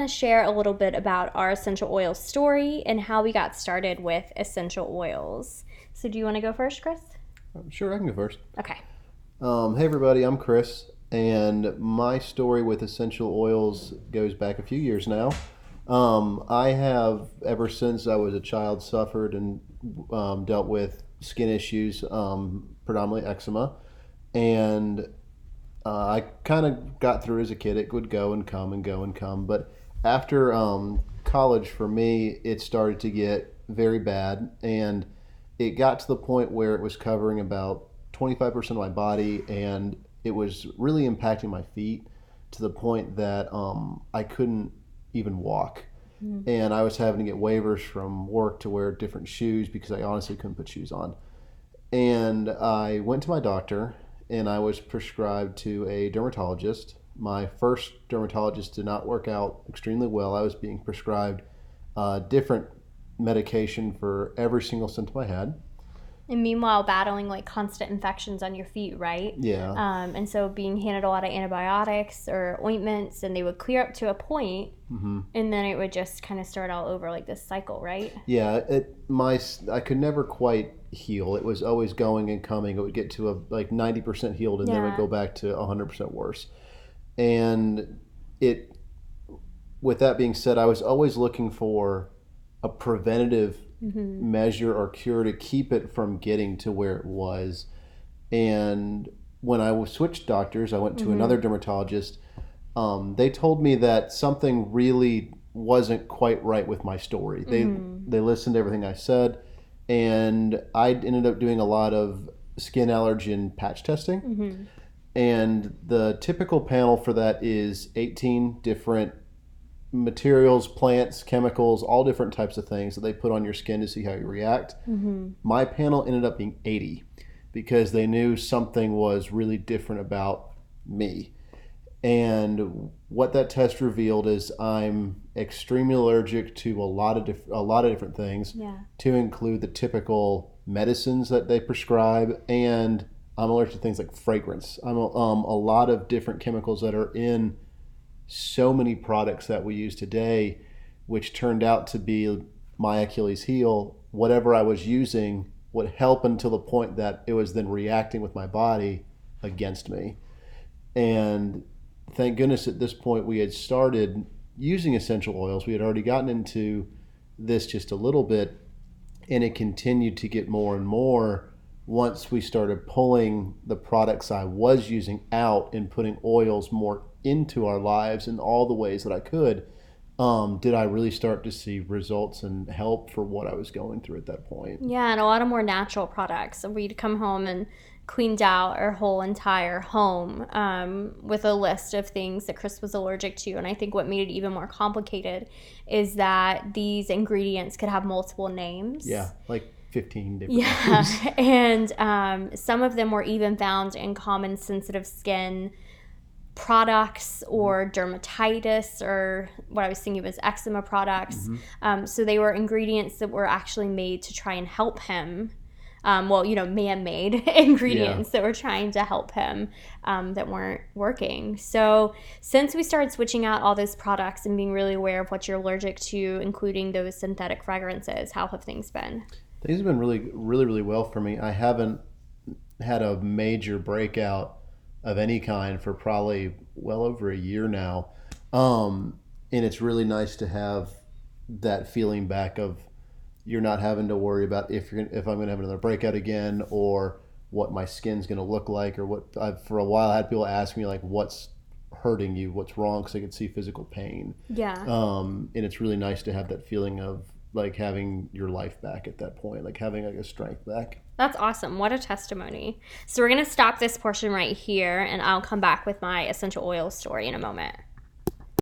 to share a little bit about our essential oil story and how we got started with essential oils. So do you want to go first, Chris? Sure, I can go first. Okay. Hey everybody, I'm Chris, and my story with essential oils goes back a few years now. I have, ever since I was a child, suffered and dealt with skin issues, predominantly eczema, and I kind of got through as a kid. It would go and come and go and come, but after college, for me, it started to get very bad, and it got to the point where it was covering about 25% of my body, and it was really impacting my feet to the point that I couldn't even walk. And I was having to get waivers from work to wear different shoes because I honestly couldn't put shoes on. And I went to my doctor, and I was prescribed to a dermatologist. My first dermatologist did not work out extremely well. I was being prescribed different medication for every single symptom I had. And meanwhile, battling like constant infections on your feet, right? Yeah. And so being handed a lot of antibiotics or ointments, and they would clear up to a point, and then it would just kind of start all over, like this cycle, right? Yeah. I could never quite heal. It was always going and coming. It would get to like 90% healed, and then it would go back to 100% worse. And with that being said, I was always looking for a preventative measure or cure to keep it from getting to where it was. And when I switched doctors, I went to another dermatologist. They told me that something really wasn't quite right with my story. They listened to everything I said, and I ended up doing a lot of skin allergen patch testing. And the typical panel for that is 18 different materials, plants, chemicals, all different types of things that they put on your skin to see how you react. My panel ended up being 80 because they knew something was really different about me. And what that test revealed is I'm extremely allergic to a lot of different things, to include the typical medicines that they prescribe, and I'm allergic to things like fragrance. I'm a lot of different chemicals that are in so many products that we use today, which turned out to be my Achilles heel. Whatever I was using would help until the point that it was then reacting with my body against me. And thank goodness at this point we had started using essential oils. We had already gotten into this just a little bit, and it continued to get more and more once we started pulling the products I was using out and putting oils more into our lives in all the ways that I could. Did I really start to see results and help for what I was going through at that point? Yeah, and a lot of more natural products. We'd come home and cleaned out our whole entire home with a list of things that Chris was allergic to. And I think what made it even more complicated is that these ingredients could have multiple names. Yeah, like 15 different names. And some of them were even found in common sensitive skin products or dermatitis, or what I was thinking was eczema products. So they were ingredients that were actually made to try and help him. Man-made ingredients that were trying to help him that weren't working. So since we started switching out all those products and being really aware of what you're allergic to, including those synthetic fragrances, how have things been? Things have been really, really, really well for me. I haven't had a major breakout of any kind for probably well over a year now. And it's really nice to have that feeling back of you're not having to worry about if I'm going to have another breakout again, or what my skin's going to look like, or for a while I had people ask me like, what's hurting you, what's wrong, because I could see physical pain. And it's really nice to have that feeling of like having your life back at that point, like having like a strength back. That's awesome. What a testimony. So we're going to stop this portion right here, and I'll come back with my essential oil story in a moment.